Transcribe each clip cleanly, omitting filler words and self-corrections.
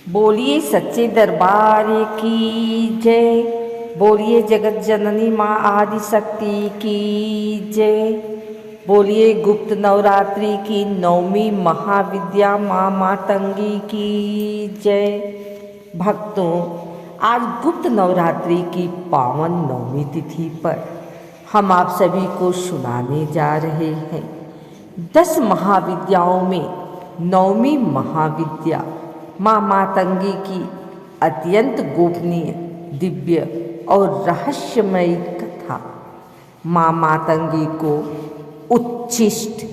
बोलिए सच्चे दरबार की जय। बोलिए जगत जननी माँ आदि शक्ति की जय। बोलिए गुप्त नवरात्रि की नवमी महाविद्या माँ मातंगी की जय। भक्तों, आज गुप्त नवरात्रि की पावन नवमी तिथि पर हम आप सभी को सुनाने जा रहे हैं 10 महाविद्याओं में नवमी महाविद्या माँ मातंगी की अत्यंत गोपनीय, दिव्य और रहस्यमयी कथा। माँ मातंगी को उच्छिष्ट,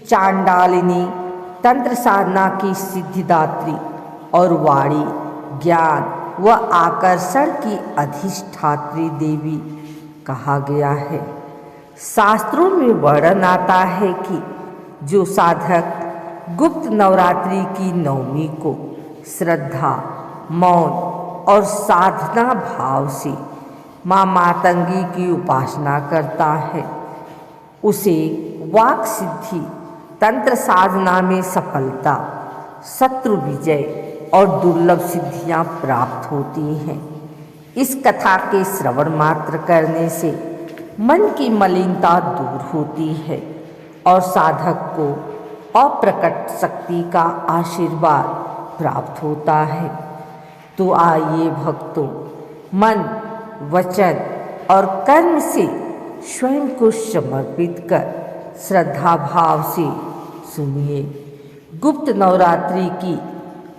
चांडालिनी, तंत्र साधना की सिद्धिदात्री और वाणी, ज्ञान व आकर्षण की अधिष्ठात्री देवी कहा गया है। शास्त्रों में वर्णन आता है कि जो साधक गुप्त नवरात्रि की नवमी को श्रद्धा, मौन और साधना भाव से माँ मातंगी की उपासना करता है, उसे वाक सिद्धि, तंत्र साधना में सफलता, शत्रु विजय और दुर्लभ सिद्धियां प्राप्त होती हैं। इस कथा के श्रवण मात्र करने से मन की मलिनता दूर होती है और साधक को अप्रकट शक्ति का आशीर्वाद प्राप्त होता है। तो आइए भक्तों, मन, वचन और कर्म से स्वयं को समर्पित कर श्रद्धा भाव से सुनिए गुप्त नवरात्रि की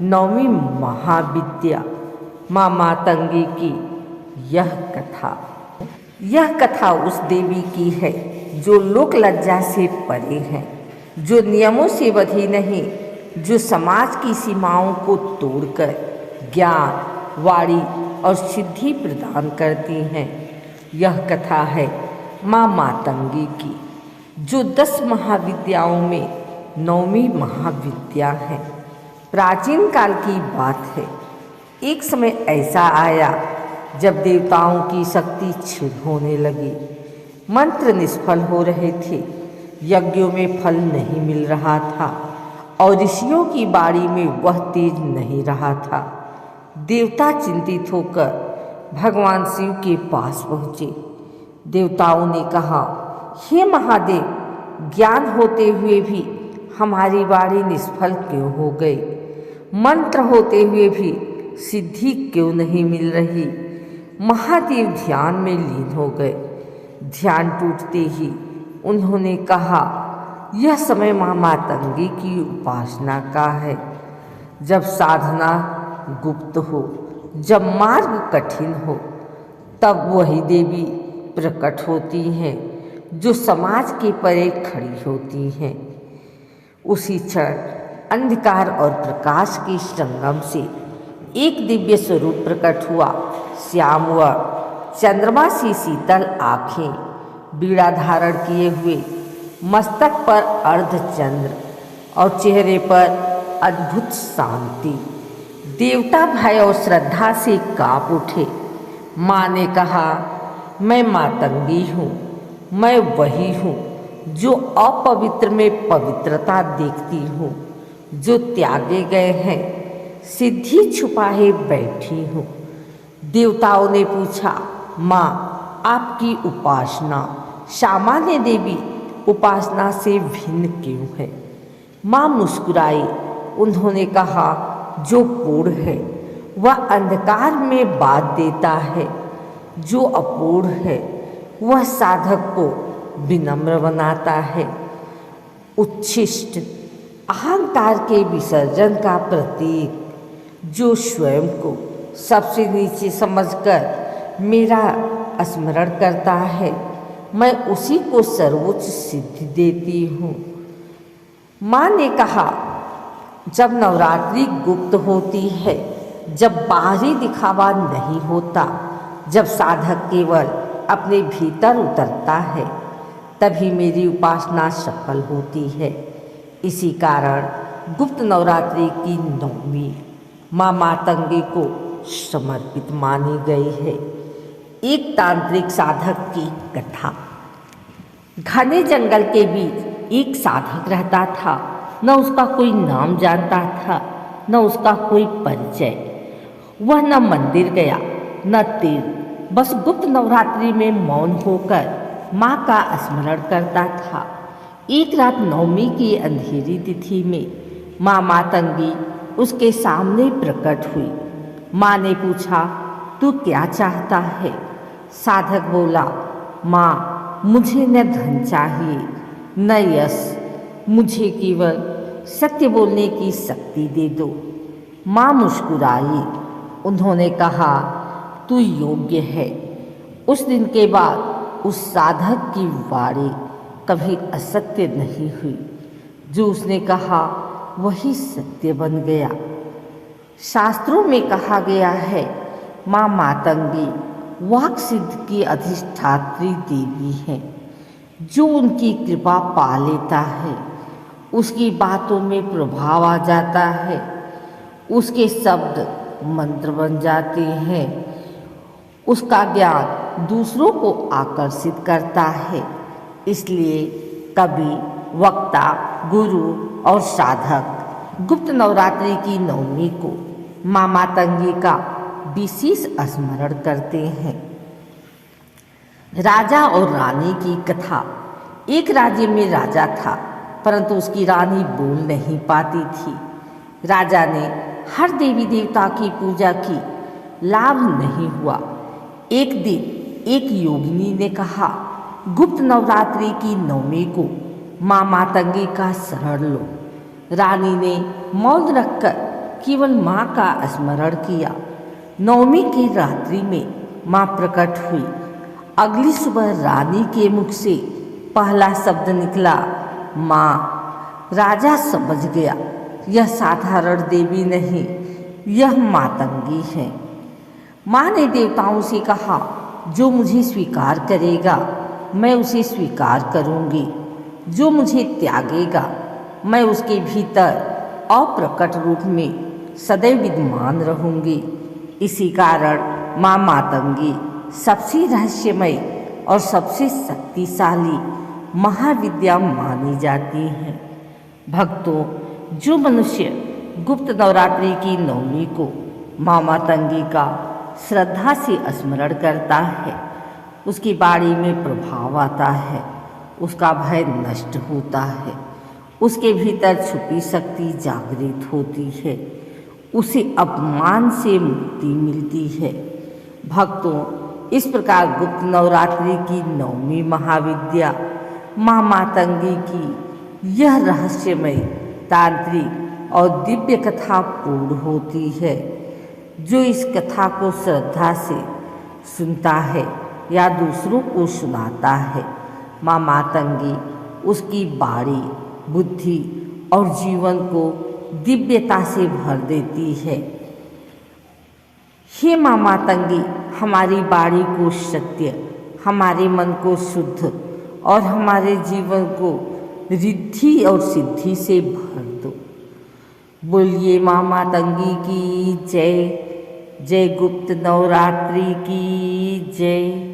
नवमी महाविद्या माँ मातंगी की यह कथा। यह कथा उस देवी की है जो लोक लज्जा से परे है, जो नियमों से बंधी नहीं, जो समाज की सीमाओं को तोड़कर ज्ञान, वाणी और सिद्धि प्रदान करती हैं। यह कथा है माँ मातंगी की, जो 10 महाविद्याओं में नवमी महाविद्या है। प्राचीन काल की बात है। एक समय ऐसा आया जब देवताओं की शक्ति क्षीण होने लगी, मंत्र निष्फल हो रहे थे, यज्ञों में फल नहीं मिल रहा था और ऋषियों की बाड़ी में वह तेज नहीं रहा था। देवता चिंतित होकर भगवान शिव के पास पहुँचे। देवताओं ने कहा, हे महादेव, ज्ञान होते हुए भी हमारी बाड़ी निष्फल क्यों हो गई? मंत्र होते हुए भी सिद्धि क्यों नहीं मिल रही? महादेव ध्यान में लीन हो गए। ध्यान टूटते ही उन्होंने कहा, यह समय माँ मातंगी की उपासना का है। जब साधना गुप्त हो, जब मार्ग कठिन हो, तब वही देवी प्रकट होती हैं जो समाज के परे खड़ी होती हैं। उसी क्षण अंधकार और प्रकाश के संगम से एक दिव्य स्वरूप प्रकट हुआ। श्याम व चंद्रमा सी शीतल आँखें, बीड़ा धारण किए हुए, मस्तक पर अर्धचंद्र और चेहरे पर अद्भुत शांति। देवता भय और श्रद्धा से काँप उठे। माँ ने कहा, मैं मातंगी हूँ, मैं वही हूँ जो अपवित्र में पवित्रता देखती हूँ, जो त्यागे गए हैं सिद्धि छुपाए बैठी हूँ। देवताओं ने पूछा, माँ, आपकी उपासना सामान्य देवी उपासना से भिन्न क्यों है? माँ मुस्कुराई। उन्होंने कहा, जो पूर्ण है वह अंधकार में बात देता है, जो अपूर्ण है वह साधक को विनम्र बनाता है। उच्छिष्ट अहंकार के विसर्जन का प्रतीक, जो स्वयं को सबसे नीचे समझकर मेरा स्मरण करता है, मैं उसी को सर्वोच्च सिद्धि देती हूँ। माँ ने कहा, जब नवरात्रि गुप्त होती है, जब बाहरी दिखावा नहीं होता, जब साधक केवल अपने भीतर उतरता है, तभी मेरी उपासना सफल होती है। इसी कारण गुप्त नवरात्रि की नवमी माँ मातंगी को समर्पित मानी गई है। एक तांत्रिक साधक की कथा। घने जंगल के बीच एक साधक रहता था। न उसका कोई नाम जानता था, न उसका कोई परिचय। वह न मंदिर गया न तीर्थ, बस गुप्त नवरात्रि में मौन होकर माँ का स्मरण करता था। एक रात नवमी की अंधेरी तिथि में माँ मातंगी उसके सामने प्रकट हुई। माँ ने पूछा, तू क्या चाहता है? साधक बोला, माँ मुझे न धन चाहिए न यश, मुझे केवल सत्य बोलने की शक्ति दे दो। माँ मुस्कुराई। उन्होंने कहा, तू योग्य है। उस दिन के बाद उस साधक की वाणी कभी असत्य नहीं हुई। जो उसने कहा वही सत्य बन गया। शास्त्रों में कहा गया है, माँ मातंगी वाक सिद्ध की अधिष्ठात्री देवी है। जो उनकी कृपा पा लेता है उसकी बातों में प्रभाव आ जाता है, उसके शब्द मंत्र बन जाते हैं, उसका ज्ञान दूसरों को आकर्षित करता है। इसलिए कवि, वक्ता, गुरु और साधक गुप्त नवरात्रि की नवमी को माँ मातंगी का विशेष स्मरण करते हैं। राजा और रानी की कथा। एक राज्य में राजा था, परंतु उसकी रानी बोल नहीं पाती थी। राजा ने हर देवी देवता की पूजा की, लाभ नहीं हुआ। एक दिन एक योगिनी ने कहा, गुप्त नवरात्रि की नवमी को माँ मातंगी का शरण लो। रानी ने मौन रखकर केवल माँ का स्मरण किया। नवमी की रात्रि में माँ प्रकट हुई। अगली सुबह रानी के मुख से पहला शब्द निकला, माँ। राजा समझ गया, यह साधारण देवी नहीं, यह मातंगी है। माँ ने देवताओं से कहा, जो मुझे स्वीकार करेगा मैं उसे स्वीकार करूँगी, जो मुझे त्यागेगा मैं उसके भीतर अप्रकट रूप में सदैव विद्यमान रहूँगी। इसी कारण माँ मातंगी सबसे रहस्यमय और सबसे शक्तिशाली महाविद्या मानी जाती हैं। भक्तों, जो मनुष्य गुप्त नवरात्रि की नवमी को माँ मातंगी का श्रद्धा से स्मरण करता है, उसकी वाणी में प्रभाव आता है, उसका भय नष्ट होता है, उसके भीतर छुपी शक्ति जागृत होती है, उसे अपमान से मुक्ति मिलती है। भक्तों, इस प्रकार गुप्त नवरात्रि की नवमी महाविद्या माँ मातंगी की यह रहस्यमय, तांत्रिक और दिव्य कथा पूर्ण होती है। जो इस कथा को श्रद्धा से सुनता है या दूसरों को सुनाता है, माँ मातंगी उसकी वाणी, बुद्धि और जीवन को दिव्यता से भर देती है। हे माँ मातंगी, हमारी वाणी को सत्य, हमारे मन को शुद्ध और हमारे जीवन को रिद्धि और सिद्धि से भर दो। बोलिए माँ मातंगी की जय। जय गुप्त नवरात्रि की जय।